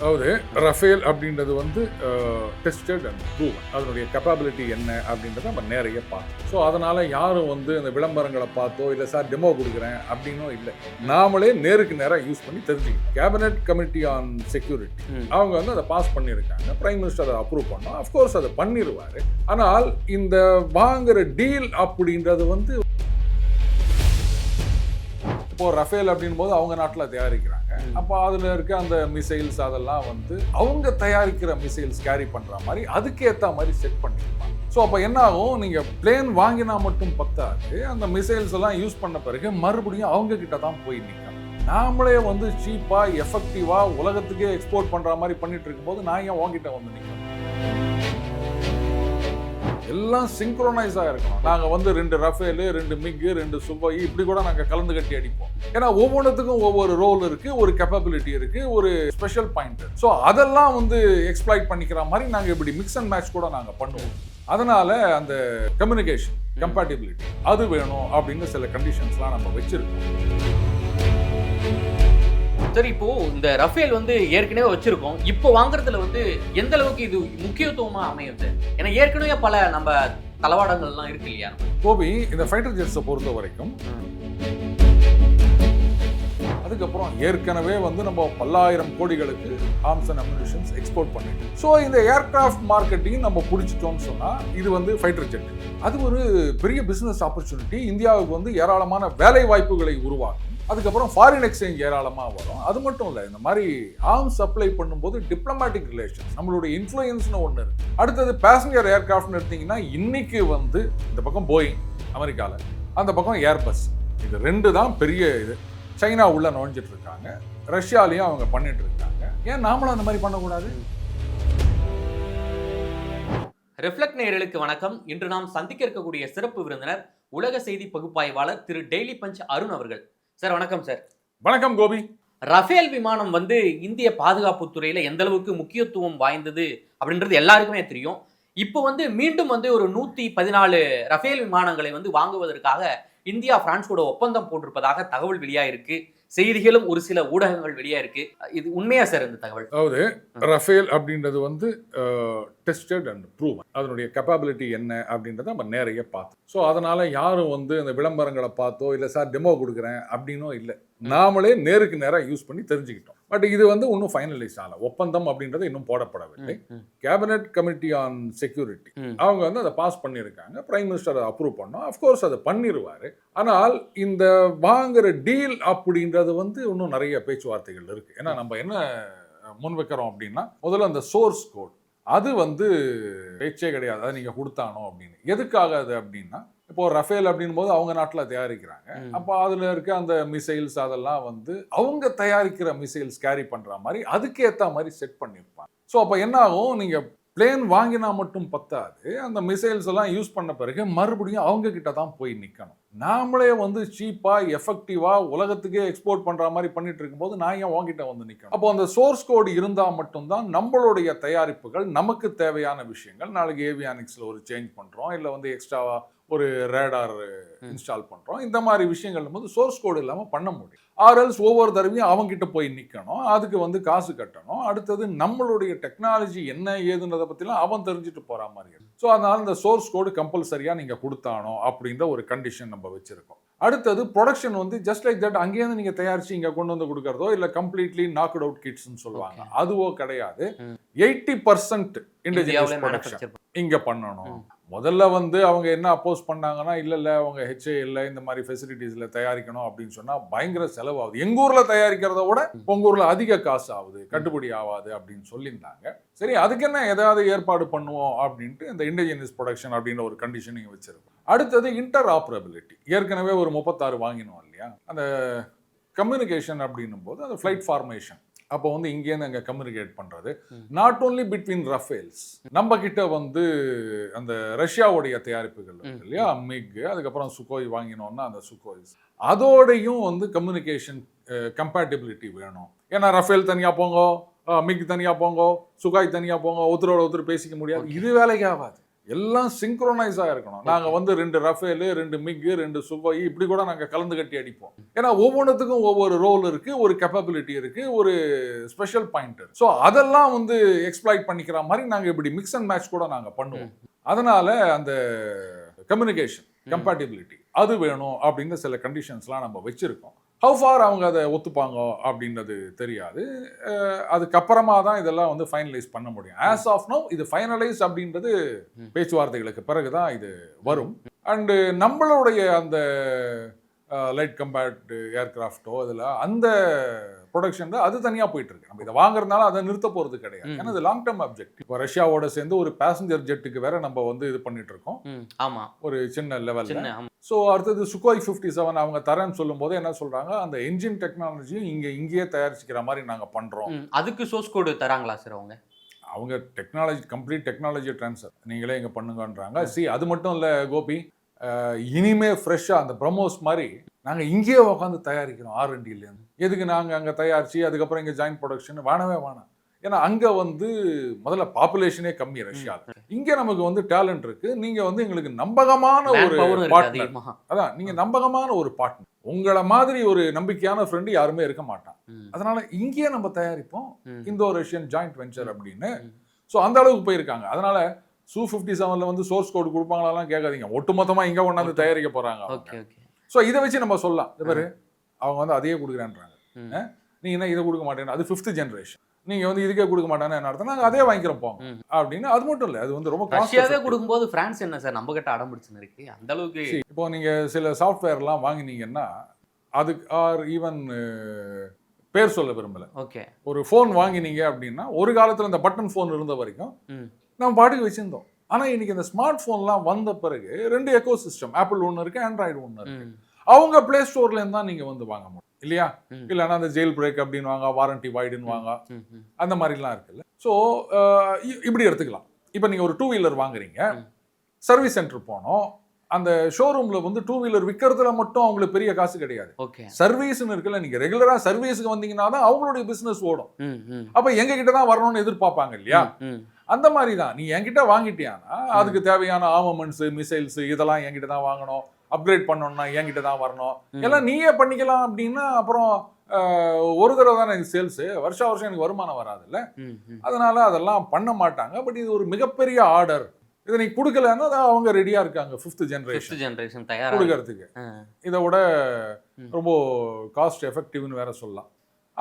அதாவது ரஃபேல் அப்படின்றது வந்து டெஸ்டட் அண்ட் ப்ரூவன், அதனுடைய கெப்பாபிலிட்டி என்ன அப்படின்றத நம்ம நேரைய பார்த்தோம். ஸோ அதனால யாரும் வந்து இந்த விளம்பரங்களை பார்த்தோ இல்லை சார் டெமோ கொடுக்குறேன் அப்படின்னும் இல்லை, நாமளே நேருக்கு நேராக யூஸ் பண்ணி தெரிஞ்சுக்கணும். கேபினெட் கமிட்டி ஆன் செக்யூரிட்டி அவங்க வந்து அதை பாஸ் பண்ணியிருக்காங்க, பிரைம் மினிஸ்டர் அதை அப்ரூவ் பண்ணோம், அஃப்கோர்ஸ் அதை பண்ணிடுவார். ஆனால் இந்த வாங்குற டீல் அப்படின்றது வந்து இப்போ ரஃபேல் அப்படின் போது அவங்க நாட்டில் தயாரிக்கிறாங்க, அப்போ அதில் இருக்க அந்த மிசைல்ஸ் அதெல்லாம் வந்து அவங்க தயாரிக்கிற மிசைல்ஸ் கேரி பண்ணுற மாதிரி அதுக்கேற்ற மாதிரி செட் பண்ணியிருப்பாங்க. ஸோ அப்போ என்ன ஆகும், நீங்கள் பிளேன் வாங்கினா மட்டும் பத்தாது, அந்த மிசைல்ஸ் எல்லாம் யூஸ் பண்ண பிறகு மறுபடியும் அவங்க கிட்ட தான் போய் நிற்கணும். நாமளே வந்து சீப்பாக எஃபெக்டிவாக உலகத்துக்கே எக்ஸ்போர்ட் பண்ணுற மாதிரி பண்ணிட்டு இருக்கும்போது நான் ஏன் உங்ககிட்ட வந்து நிற்கணும்? எல்லாம் சிங்க்ரோனைஸாக இருக்கணும். நாங்கள் வந்து 2 ரஃபேலு, 2 மிக்கு, 2 சுகோய் இப்படி கூட நாங்கள் கலந்து கட்டி அடிப்போம். ஏன்னா ஒவ்வொன்றுத்துக்கும் ஒவ்வொரு ரோல் இருக்கு, ஒரு கேப்பபிலிட்டி இருக்கு, ஒரு ஸ்பெஷல் பாயிண்ட். ஸோ அதெல்லாம் வந்து எக்ஸ்ப்ளாய்ட் பண்ணிக்கிற மாதிரி நாங்கள் இப்படி மிக்ஸ் அண்ட் மேட்ச் கூட நாங்கள் பண்ணுவோம். அதனால அந்த கம்யூனிகேஷன் கம்பேட்டிபிலிட்டி அது வேணும் அப்படின்னு சில கண்டிஷன்ஸ்லாம் நம்ம வச்சிருக்கோம். சரி, இப்போ இந்த ரஃபேல் வந்து ஏற்கனவே வச்சிருக்கோம், இப்போ வாங்குறதுல வந்து எந்த அளவுக்கு இது முக்கியத்துவமா அமையுது? ஏன்னா ஏற்கனவே பல நம்ம தளவாடங்கள்லாம் இருக்கு இல்லையா? கோபி இந்த ஃபைட்டர் ஜெட்ஸை பொறுத்த வரைக்கும் அதுக்கப்புறம் ஏற்கனவே வந்து நம்ம பல்லாயிரம் கோடிகளுக்கு ஆர்ம்ஸ் அண்ட் அம்யூனிஷன்ஸ் எக்ஸ்போர்ட் பண்ணிட்டோம். ஸோ இந்த ஏர்கிராஃப்ட் மார்க்கெட்டிங் நம்ம பிடிச்சிட்டோம்னு சொன்னால் இது வந்து ஃபைட்டர் ஜெட், அது ஒரு பெரிய பிஸ்னஸ் ஆப்பர்ச்சுனிட்டி, இந்தியாவுக்கு வந்து ஏராளமான வேலை வாய்ப்புகளை உருவாக்கும். அதுக்கப்புறம் ஃபாரின் எக்ஸ்சேஞ்ச் ஏராளமாக வரும். அது மட்டும் இல்லை, இந்த மாதிரி ஆர்ம்ஸ் சப்ளை பண்ணும்போது டிப்ளமேட்டிக் ரிலேஷன்ஸ், நம்மளுடைய இன்ஃப்ளூயன்ஸ்னு ஒன்று இருக்குது. அடுத்தது பேசஞ்சர் ஏர்கிராஃப்ட்னு எடுத்தீங்கன்னா இன்னைக்கு வந்து இந்த பக்கம் போயிங் அமெரிக்காவில், அந்த பக்கம் ஏர்பஸ், இது 2 தான் பெரிய இது. சைனா உள்ள நுழைஞ்சிட்டு இருக்காங்க, ரஷ்யாலையும் அவங்க பண்ணிட்டு இருக்காங்க. ஏன் நாமளும் அந்த மாதிரி பண்ணக்கூடாது? ரிஃப்ளெக்ட் நேயர்களுக்கு வணக்கம். இன்று நாம் சந்திக்க இருக்கக்கூடிய சிறப்பு விருந்தினர் உலக செய்தி பகுப்பாய்வாளர் திரு டெய்லி பஞ்ச் அருண் அவர்கள். சார் வணக்கம். சார் வணக்கம் கோபி. ரஃபேல் விமானம் வந்து இந்திய பாதுகாப்பு துறையில எந்த அளவுக்கு முக்கியத்துவம் வாய்ந்தது அப்படின்றது எல்லாருக்குமே தெரியும். இப்போ வந்து மீண்டும் வந்து ஒரு 114 ரஃபேல் விமானங்களை வந்து வாங்குவதற்காக இந்தியா பிரான்ஸ் கூட ஒப்பந்தம் போட்டிருப்பதாக தகவல் வெளியாயிருக்கு. செய்திகளும் ஒரு சில ஊடகங்கள் வெளியாயிருக்கு. இது உண்மையா சார் இந்த தகவல்? அதாவது ரஃபேல் அப்படின்றது வந்து டெஸ்டட் அண்ட் ப்ரூவன், அதனுடைய கெப்பாபிலிட்டி என்ன அப்படின்றத நம்ம நேரைய பார்த்தோம். ஸோ அதனால யாரும் வந்து இந்த விளம்பரங்களை பார்த்தோ இல்லை சார் டெமோ கொடுக்குறேன் அப்படின்னும் இல்லை, நாமளே நேருக்கு நேராக யூஸ் பண்ணி தெரிஞ்சுக்கிட்டோம். பட் இது வந்து இன்னும் ஃபைனலைஸ் ஆகல, ஒப்பந்தம் அப்படின்றது இன்னும் போடப்படவில்லை. கேபினெட் கமிட்டி ஆன் செக்யூரிட்டி அவங்க வந்து அதை பாஸ் பண்ணியிருக்காங்க, பிரைம் மினிஸ்டர் அதை அப்ரூவ் பண்ணோம், அஃப்கோர்ஸ் அதை பண்ணிடுவார். ஆனால் இந்த வாங்குற டீல் அப்படின்றது வந்து இன்னும் நிறைய பேச்சுவார்த்தைகள் இருக்கு. ஏன்னா நம்ம என்ன முன் வைக்கிறோம் அப்படின்னா, முதல்ல அந்த சோர்ஸ் கோட் அது வந்து பேச்சே கிடையாது, அதை நீங்க கொடுத்தானோ அப்படின்னு. எதுக்காக அது அப்படின்னா, இப்போ ரஃபேல் அப்படின் போது அவங்க நாட்டில் தயாரிக்கிறாங்க, அப்போ அதுல இருக்க அந்த மிசைல்ஸ் அதெல்லாம் வந்து அவங்க தயாரிக்கிற மிசைல்ஸ் கேரி பண்ற மாதிரி அதுக்கேற்ற மாதிரி செட் பண்ணியிருப்பாங்க. ஸோ அப்போ என்ன ஆகும், நீங்க பிளேன் வாங்கினா மட்டும் பத்தாது, அந்த மிசைல்ஸ் எல்லாம் யூஸ் பண்ண பிறகு மறுபடியும் அவங்க கிட்ட தான் போய் நிற்கணும். நாமளே வந்து சீப்பாக எஃபெக்டிவாக உலகத்துக்கே எக்ஸ்போர்ட் பண்ணுற மாதிரி பண்ணிட்டு இருக்கும்போது நான் ஏன் உங்ககிட்ட வந்து நிற்கணும்? அப்போ அந்த சோர்ஸ் கோடு இருந்தால் மட்டும்தான் நம்மளுடைய தயாரிப்புகள், நமக்கு தேவையான விஷயங்கள், நாளைக்கு ஏவியானிக்ஸில் ஒரு சேஞ்ச் பண்ணுறோம், இல்லை வந்து எக்ஸ்ட்ராவாக ஒரு ரேடார் இன்ஸ்டால் பண்ணுறோம், இந்த மாதிரி விஷயங்கள் போது சோர்ஸ் கோடு இல்லாமல் பண்ண முடியும். ஆர்எல்ஸ் ஒவ்வொரு தடவையும் அவங்ககிட்ட போய் நிற்கணும், அதுக்கு வந்து காசு கட்டணும். அடுத்தது நம்மளுடைய டெக்னாலஜி என்ன ஏதுன்றதை பற்றிலாம் அவன் தெரிஞ்சுட்டு போகிற மாதிரி இருக்கும். ஸோ அதனால இந்த சோர்ஸ் கோடு கம்பல்சரியாக நீங்கள் கொடுத்தானோ அப்படின்ற ஒரு கண்டிஷன் நம்ம வச்சுருக்கோம். அடுத்தது ப்ரொடக்ஷன் வந்து ஜஸ்ட் லைக் தட் அங்கேயிருந்து நீங்கள் தயாரித்து இங்கே கொண்டு வந்து கொடுக்குறதோ இல்லை கம்ப்ளீட்லி நாக்ட் அவுட் கிட்ஸ்ன்னு சொல்லுவாங்க, அதுவோ கிடையாது. 80% இண்டிஜினியஸ் ப்ரொடக்ஷன் இங்கே பண்ணணும். முதல்ல வந்து அவங்க என்ன அப்போஸ் பண்ணாங்கன்னா, இல்லை அவங்க HAL இந்த மாதிரி ஃபெசிலிட்டிஸில் தயாரிக்கணும் அப்படின்னு சொன்னால் பயங்கர செலவாகுது, எங்கள் ஊரில் தயாரிக்கிறத விட உங்கள் ஊரில் அதிக காசு ஆகுது, கட்டுப்படி ஆகாது அப்படின்னு சொல்லியிருந்தாங்க. சரி, அதுக்கு என்ன ஏதாவது ஏற்பாடு பண்ணுவோம் அப்படின்ட்டு இந்த இண்டிஜினியஸ் ப்ரொடக்ஷன் அப்படின்ற ஒரு கண்டிஷன் நீங்கள் வச்சிருக்கோம். அடுத்தது இன்டர் ஆப்ரபிலிட்டி, ஏற்கனவே ஒரு 36 வாங்கினோம் இல்லையா, அந்த கம்யூனிகேஷன் அப்படின்னும் போது அந்த ஃப்ளைட் ஃபார்மேஷன், அப்போ வந்து இங்கேருந்து அங்கே கம்யூனிகேட் பண்ணுறது, நாட் ஓன்லி பிட்வீன் ரஃபேல்ஸ், நம்ம கிட்ட வந்து அந்த ரஷ்யாவுடைய தயாரிப்புகள் இல்லையா, மிக், அதுக்கப்புறம் சுகோய் வாங்கினோம்னா அந்த சுகோய்ஸ், அதோடையும் வந்து கம்யூனிகேஷன் கம்பேட்டிபிலிட்டி வேணும். ஏன்னா ரஃபேல் தனியாக போங்க, மிக் தனியாக போங்க, சுகாய் தனியாக போங்க, ஒருத்தரோட ஒருத்தர் பேசிக்க முடியாது, இது வேலைக்கு ஆகாது. எல்லாம் சிங்க்ரோனைஸா இருக்கணும். நாங்க வந்து 2 ரஃபேல், 2 மிக், 2 சுகோய் இப்படி கூட நாங்க கலந்து கட்டி அடிப்போம். ஏன்னா ஒவ்வொன்றுத்துக்கும் ஒவ்வொரு ரோல் இருக்கு, ஒரு கேப்பபிலிட்டி இருக்கு, ஒரு ஸ்பெஷல் பாயிண்ட் இருக்கு. ஸோ அதெல்லாம் வந்து எக்ஸ்ப்ளாய்ட் பண்ணிக்கிற மாதிரி நாங்க இப்படி மிக்ஸ் அண்ட் மேட்ச் கூட நாங்க பண்ணுவோம். அதனால அந்த கம்யூனிகேஷன், கம்பேட்டிபிலிட்டி அது வேணும் அப்படின்னு சில கண்டிஷன்ஸ்லாம் நம்ம வச்சிருக்கோம். ஹவு ஃபார் அவங்க அதை ஒத்துப்பாங்க அப்படின்றது தெரியாது. அதுக்கப்புறமா தான் இதெல்லாம் வந்து ஃபைனலைஸ் பண்ண முடியும். ஆஸ் ஆஃப் நவ் இது ஃபைனலைஸ் அப்படின்றது பேச்சுவார்த்தைகளுக்கு பிறகு தான் இது வரும். அண்டு நம்மளுடைய அந்த லைட் கம்பேட் ஏர்கிராஃப்டோ இதில் அந்த ப்ரொடக்ஷன் அது தனியாக போயிட்டு இருக்கு. நம்ம இதை வாங்குறதுனால அதை நிறுத்த போகிறது கிடையாது. ஏன்னா இது லாங் டர்ம் அப்ஜெக்ட். இப்போ ரஷ்யாவோட சேர்ந்து ஒரு பேசஞ்சர் ஜெட்டுக்கு வேற நம்ம வந்து இது பண்ணிட்டு இருக்கோம். ஆமாம், ஒரு சின்ன லெவலில். ஸோ அடுத்தது சுகோய் 57 அவங்க தரேன்னு சொல்லும் போது என்ன சொல்றாங்க, அந்த என்ஜின் டெக்னாலஜியும் இங்கேயே தயாரிச்சுக்கிற மாதிரி நாங்கள் பண்றோம். அதுக்கு சோர்ஸ் கோடு தராங்களா சார் அவங்க டெக்னாலஜி கம்ப்ளீட் டெக்னாலஜி ட்ரான்ஸ்ஃபர் நீங்களே இங்கே பண்ணுங்கன்றாங்க. அது மட்டும் இல்லை கோபி, இனிமே ஃப்ரெஷ்ஷாக அந்த பிரம்மோஸ் மாதிரி நாங்கள் இங்கேயே உட்காந்து தயாரிக்கிறோம் R&Dலேருந்து. எதுக்கு நாங்கள் அங்கே தயாரித்து அதுக்கப்புறம் இங்கே ஜாயின்ட் ப்ரொடக்ஷன் வேணாம். ஏன்னா அங்கே வந்து முதல்ல பாப்புலேஷனே கம்மி ரஷ்யாவில். இங்கே நமக்கு வந்து டேலண்ட் இருக்கு. நீங்கள் வந்து எங்களுக்கு நம்பகமான ஒரு பார்ட்னர். அதான் நீங்கள் நம்பகமான ஒரு பார்ட்னர். உங்களை மாதிரி ஒரு நம்பிக்கையான ஃப்ரெண்டு யாருமே இருக்க மாட்டான். அதனால இங்கேயே நம்ம தயாரிப்போம், இந்தோ ரஷ்யன் ஜாயிண்ட் வெஞ்சர் அப்படின்னு. ஸோ அந்த அளவுக்கு போயிருக்காங்க. அதனால Su-57ல வந்து சோர்ஸ் கோடு கொடுப்பாங்களாலாம் கேட்காதீங்க. ஒட்டுமொத்தமாக இங்கே கொண்டாந்து தயாரிக்க போகிறாங்க. ஸோ இதை வச்சு நம்ம சொல்லலாம், இது பேர் அவங்க வந்து அதையே கொடுக்குறேன்றாங்க. நீ என்ன இதை கொடுக்க மாட்டேன்னு, அது 5th ஜென்ரேஷன். நீங்கள் வந்து இதுக்கே கொடுக்க மாட்டேன்னு என்ன அர்த்தம், நாங்கள் அதே வாங்கிக்கிறோம் போங்க அப்படின்னு. அது மட்டும் இல்லை, அது வந்து ரொம்ப ரஷ்யாவே கொடுக்கும்போது பிரான்ஸ் என்ன சார் நம்ம கிட்ட அடம்பிடிச்சுன்னு இருக்கு அந்த அளவுக்கு. இப்போ நீங்கள் சில சாஃப்ட்வேர்லாம் வாங்கினீங்கன்னா அதுக்கு ஈவன் பேர் சொல்ல விரும்பலை. ஓகே, ஒரு ஃபோன் வாங்கினீங்க அப்படின்னா ஒரு காலத்தில் இந்த பட்டன் ஃபோன் இருந்த வரைக்கும் நம்ம பாட்டுக்கு வச்சுருந்தோம். ஆனால் இன்னைக்கு இந்த ஸ்மார்ட் ஃபோன்லாம் வந்த பிறகு 2 எக்கோ சிஸ்டம், ஆப்பிள் ஒன்று இருக்குது, ஆண்ட்ராய்டு ஒன்று இருக்குது. அவங்க பிளே ஸ்டோர்லேருந்து தான் நீங்கள் வந்து வாங்க முடியும் இல்லையா? இல்லைன்னா அந்த ஜெயில் பிரேக் அப்படின்னு வாங்க, வாரண்டி வாய்டுன்னு வாங்க, அந்த மாதிரிலாம் இருக்குல்ல. ஸோ இப்படி எடுத்துக்கலாம். இப்போ நீங்கள் ஒரு 2 வீலர் வாங்குறீங்க, சர்வீஸ் சென்டர் போனோம், அந்த ஷோரூம்ல வந்து 2 வீலர் விற்கிறதுல மட்டும் அவங்களுக்கு பெரிய காசு கிடையாது. சர்வீஸ்னு இருக்குல்ல, நீங்க ரெகுலரா சர்வீஸுக்கு வந்தீங்கன்னா தான் அவங்களுடைய பிசினஸ் ஓடும். அப்ப எங்க கிட்ட தான் வரணும்னு எதிர்பார்ப்பாங்க இல்லையா? அந்த மாதிரி தான் நீ என்கிட்ட வாங்கிட்டியானா அதுக்கு தேவையான ஆர்மமெண்ட்ஸ், மிசைல்ஸ் இதெல்லாம் என்கிட்ட தான் வாங்கணும். அப்கிரேட் பண்ணணும்னா என்கிட்ட தான் வரணும். எல்லாம் நீயே பண்ணிக்கலாம் அப்படின்னா அப்புறம் ஒரு தடவை தான் எனக்கு சேல்ஸ், வருஷம் எனக்கு வருமானம் வராதுல்ல. அதனால அதெல்லாம் பண்ண மாட்டாங்க. பட் இது ஒரு மிகப்பெரிய ஆர்டர். இதை நீ கொடுக்கலன்னா அவங்க ரெடியா இருக்காங்க 5th ஜெனரேஷன் கொடுக்கறதுக்கு. இதை விட ரொம்ப காஸ்ட் எஃபெக்டிவ்னு வேற சொல்லலாம்.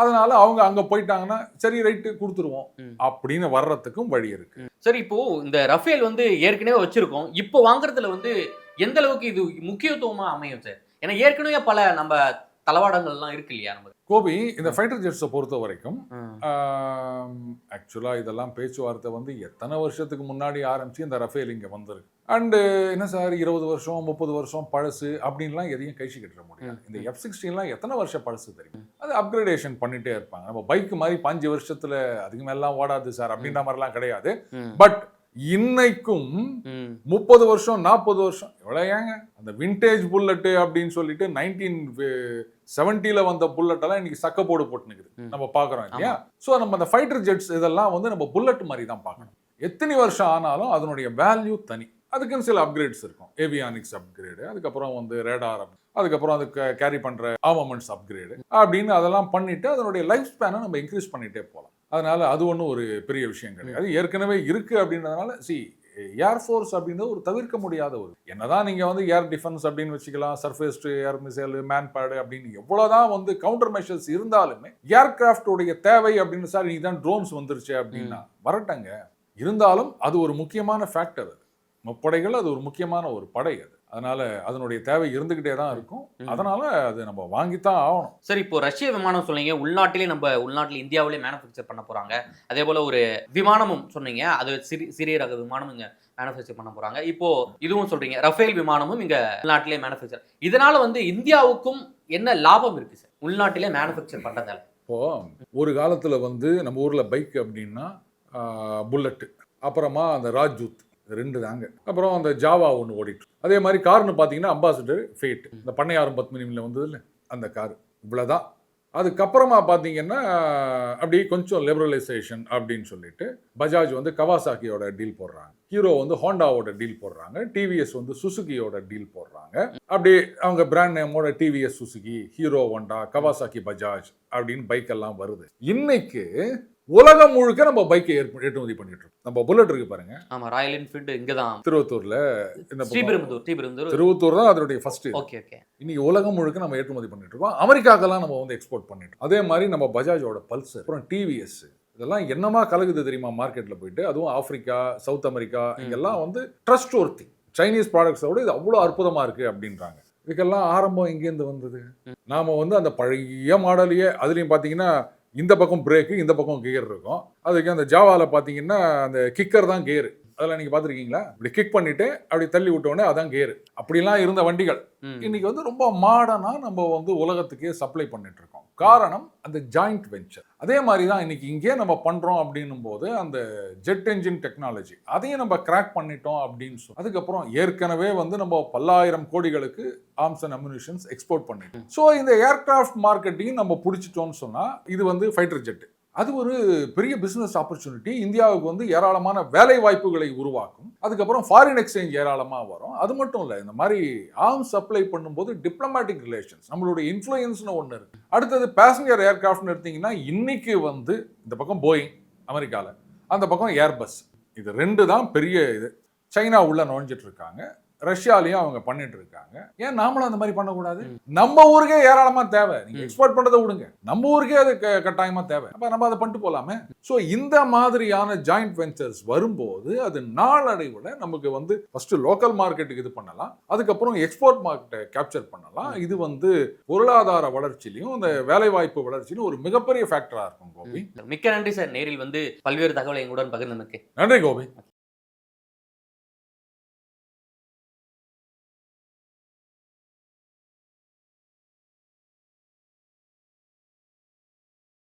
அதனால அவங்க அங்க போயிட்டாங்கன்னா சரி ரைட்டு கொடுத்துருவோம் அப்படின்னு வர்றதுக்கும் வழி இருக்கு. சரி, இப்போ இந்த ரஃபேல் வந்து ஏற்கனவே வச்சிருக்கோம், இப்போ வாங்குறதுல வந்து எந்த அளவுக்கு இது முக்கியத்துவமா அமையும் சார்? ஏன்னா ஏற்கனவே பல நம்ம தளவாடங்கள்லாம் இருக்கு இல்லையா நம்ம கோபி. இந்த ஃபைட்டர் ஜெட்ஸை பொறுத்த வரைக்கும் ஆக்சுவலாக இதெல்லாம் பேச்சுவார்த்தை வந்து எத்தனை வருஷத்துக்கு முன்னாடி ஆரம்பிச்சு இந்த ரஃபேல் இங்கே வந்திருக்கு. அண்டு என்ன சார் 20 வருஷம் 30 வருஷம் பழசு அப்படின்லாம் எதையும் கைச்சி கட்டுற முடியாது. இந்த F-16லாம் எத்தனை வருஷம் பழசு தெரியும். அது அப்கிரேடேஷன் பண்ணிட்டே இருப்பாங்க. நம்ம பைக் மாதிரி 5 வருஷத்துல அதுக்கு மேலாம் ஓடாது சார் அப்படின்ற மாதிரிலாம் கிடையாது. பட் இன்னைக்கும் 30 வருஷம் 40 வருஷம் எவ்வளவு ஏங்க அந்த விண்டேஜ் புல்லட் அப்படின்னு சொல்லிட்டு 1970ல வந்த புல்லட் எல்லாம் இன்னைக்கு சக்க போடு போட்டுனுக்குது நம்ம பாக்குறோம் இல்லையா? சோ நம்ம அந்த ஃபைட்டர் ஜெட்ஸ் இதெல்லாம் வந்து நம்ம புல்லட் மாதிரி தான் பார்க்கணும். எத்தனை வருஷம் ஆனாலும் அதனுடைய வேல்யூ தனி. அதுக்குன்னு சில அப்கிரேட்ஸ் இருக்கும். ஏவியானிக்ஸ் அப்கிரேடு, அதுக்கப்புறம் வந்து ரேடார், அதுக்கப்புறம் அது கேரி பண்ற ஆர்மமெண்ட்ஸ் அப்கிரேடு அப்படின்னு அதெல்லாம் பண்ணிட்டு அதனுடைய லைஃப் ஸ்பேனை நம்ம இன்க்ரீஸ் பண்ணிட்டே போகலாம். அதனால அது ஒன்றும் ஒரு பெரிய விஷயம் கிடையாது. ஏற்கனவே இருக்கு அப்படின்றதுனால ஏர்ஃபோர்ஸ் அப்படின்றது ஒரு தவிர்க்க முடியாத ஒரு, என்னதான் நீங்க வந்து ஏர் டிஃபென்ஸ் அப்படின்னு வச்சுக்கலாம், சர்ஃபேஸ் டு ஏர் மிசைல், மேன்பேடு அப்படின்னு எவ்வளவுதான் வந்து கவுண்டர் மெஷர்ஸ் இருந்தாலுமே ஏர்கிராஃப்டோடைய தேவை அப்படின்னு சார் நீங்க தான் ட்ரோன்ஸ் வந்துருச்சு அப்படின்னா வரட்டங்க. இருந்தாலும் அது ஒரு முக்கியமான ஃபேக்டர். அது முப்படைகள், அது ஒரு முக்கியமான ஒரு படை. அது அதனால அதனுடைய தேவை இருந்துகிட்டே தான் இருக்கும். அதனால அது நம்ம வாங்கித்தான் ஆகணும். சரி, இப்போ ரஷ்ய விமானம் சொன்னீங்க, உள்நாட்டிலே இந்தியாவிலே மேனுஃபேக்சர் பண்ண போறாங்க. அதே போல ஒரு விமானமும் சொன்னீங்க, அது சிறிய ரக விமானம் இங்க மேனுஃபேக்சர் பண்ண போறாங்க. இப்போ இதுவும் சொல்றீங்க ரஃபேல் விமானமும் இங்க உள்நாட்டிலே மேனுஃபேக்சர். இதனால வந்து இந்தியாவுக்கும் என்ன லாபம் இருக்கு சார் உள்நாட்டிலே மேனுஃபேக்சர் பண்றதால? இப்போ ஒரு காலத்துல வந்து நம்ம ஊர்ல பைக் அப்படின்னா புல்லட், அப்புறமா அந்த ராஜ்தூத், 2 தாங்க. அப்புறம் அந்த ஜாவா ஒன்று ஓடிட்டு. அதே மாதிரி கார்னு பார்த்தீங்கன்னா அம்பாசிடர், ஃபேட், இந்த பண்ணையாரும் 10 மினிமில் வந்தது இல்லை அந்த கார், இவ்வளோதான். அதுக்கப்புறமா பார்த்தீங்கன்னா அப்படியே கொஞ்சம் லிபரலைசேஷன் அப்படின்னு சொல்லிட்டு பஜாஜ் வந்து கவாசாக்கியோட டீல் போடுறாங்க, ஹீரோ வந்து ஹோண்டாவோட டீல் போடுறாங்க, டிவிஎஸ் வந்து சுசுகியோட டீல் போடுறாங்க. அப்படியே அவங்க பிராண்ட் நேமோட TVS Suzuki, Hero Honda, Kawasaki Bajaj அப்படின்னு பைக் எல்லாம் வருது. இன்னைக்கு உலகம் முழுக்க நம்ம பைக்கை ஏற்றுமதி பண்ணிட்டு இருக்கோம். நம்ம புல்லட் இருக்கு பாருங்க, ஆமா, ராயல் என்ஃபீல்டு இங்கதான் திருவத்தூர்ல, இந்த ஸ்ரீபெரும்புதூர் திருவத்தூர் தான் அதனுடைய ஃபர்ஸ்ட். Okay okay. இன்னைக்கு உலகம் முழுக்க நம்ம ஏற்றுமதி பண்ணிட்டு இருக்கோம். அமெரிக்காக்கெல்லாம் நம்ம வந்து எக்ஸ்போர்ட் பண்ணிட்டு இருக்கோம். அதே மாதிரி நம்ம பஜாஜோட பல்சர், அப்புறம் டிவிஎஸ், இதெல்லாம் என்னமா கலகுது தெரியுமா மார்க்கெட்ல போயிட்டு. அதுவும் ஆப்பிரிக்கா, சவுத் அமெரிக்கா, இங்கெல்லாம் வந்து ட்ரஸ்ட் ஒர்த்தி சைனீஸ் ப்ராடக்ட்ஸோட இது அவ்வளோ அற்புதமா இருக்கு அப்படின்றாங்க. இதுக்கெல்லாம் ஆரம்பம் எங்கேருந்து வந்தது? நாம வந்து அந்த பழைய மாடலையே, அதுலயும் பாத்தீங்கன்னா இந்த பக்கம் பிரேக்கு, இந்த பக்கம் கியர் இருக்கும். அதுக்கு அந்த ஜாவால பாத்தீங்கன்னா அந்த கிக்கர் தான் கியர். அதெல்லாம் நீங்க பாத்திருக்கீங்களா? இப்படி கிக் பண்ணிட்டு அப்படி தள்ளி விட்டோடனே அதான் கியர். அப்படிலாம் இருந்த வண்டிகள் இன்னைக்கு வந்து ரொம்ப மாடர்னா நம்ம வந்து உலகத்துக்கே சப்ளை பண்ணிட்டு இருக்கோம். காரணம் அந்த ஜாயிண்ட் வெஞ்சர். அதே மாதிரி தான் இன்னைக்கு இங்கே நம்ம பண்றோம் அப்படின்னும் போது அந்த ஜெட் என்ஜின் டெக்னாலஜி அதையும் நம்ம கிராக் பண்ணிட்டோம் அப்படின்னு சொல்லி அதுக்கப்புறம் ஏற்கனவே வந்து நம்ம பல்லாயிரம் கோடிகளுக்கு ஆர்ம்ஸ் அண்ட் அம்யூனிஷன்ஸ் எக்ஸ்போர்ட் பண்ணிட்டோம். ஸோ இந்த ஏர்கிராஃப்ட் மார்க்கெட்டையும் நம்ம பிடிச்சிட்டோம்னு சொன்னா இது வந்து ஃபைட்டர் ஜெட், அது ஒரு பெரிய பிசினஸ் ஆப்பர்ச்சுனிட்டி. இந்தியாவுக்கு வந்து ஏராளமான வேலை வாய்ப்புகளை உருவாக்கும். அதுக்கப்புறம் ஃபாரின் எக்ஸ்சேஞ்ச் ஏராளமாக வரும். அது மட்டும் இல்லை, இந்த மாதிரி ஆர்ம்ஸ் சப்ளை பண்ணும்போது டிப்ளமேட்டிக் ரிலேஷன்ஸ், நம்மளுடைய இன்ஃப்ளூயன்ஸ்னு ஒன்று இருக்கு. அடுத்தது பேசஞ்சர் ஏர்கிராஃப்ட்னு எடுத்தீங்கன்னா இன்னைக்கு வந்து இந்த பக்கம் போயிங் அமெரிக்காவில், அந்த பக்கம் ஏர்பஸ், இது ரெண்டு தான் பெரிய இது. சைனா உள்ள நுழைஞ்சிட்டு இருக்காங்க, ரஷ்யாலையும் அவங்க பண்ணிட்டு இருக்காங்க. ஏன் நாமளும் அந்த மாதிரி பண்ணக்கூடாது? நம்ம ஊருக்கே ஏராளமா தேவை. நீங்க எக்ஸ்போர்ட் பண்றதை விடுங்க, நம்ம ஊருக்கே அது கட்டாயமா தேவை. அப்ப நம்ம அதை பண்ணிட்டு போலாமே. சோ இந்த மாதிரியான ஜாயிண்ட் வெஞ்சர்ஸ் வரும்போது அது நாளடைவுல நமக்கு வந்து ஃபர்ஸ்ட் லோக்கல் மார்க்கெட்டுக்கு இது பண்ணலாம், அதுக்கப்புறம் எக்ஸ்போர்ட் மார்க்கெட்டை கேப்சர் பண்ணலாம். இது வந்து பொருளாதார வளர்ச்சியிலையும் இந்த வேலை வாய்ப்பு வளர்ச்சியிலும் ஒரு மிகப்பெரிய ஃபேக்டரா இருக்கும். கோபி, மிக்க நன்றி சார். நேரில் வந்து பல்வேறு தகவலை எங்களுடன் பகிர்ந்தமைக்கு. நன்றி கோபி.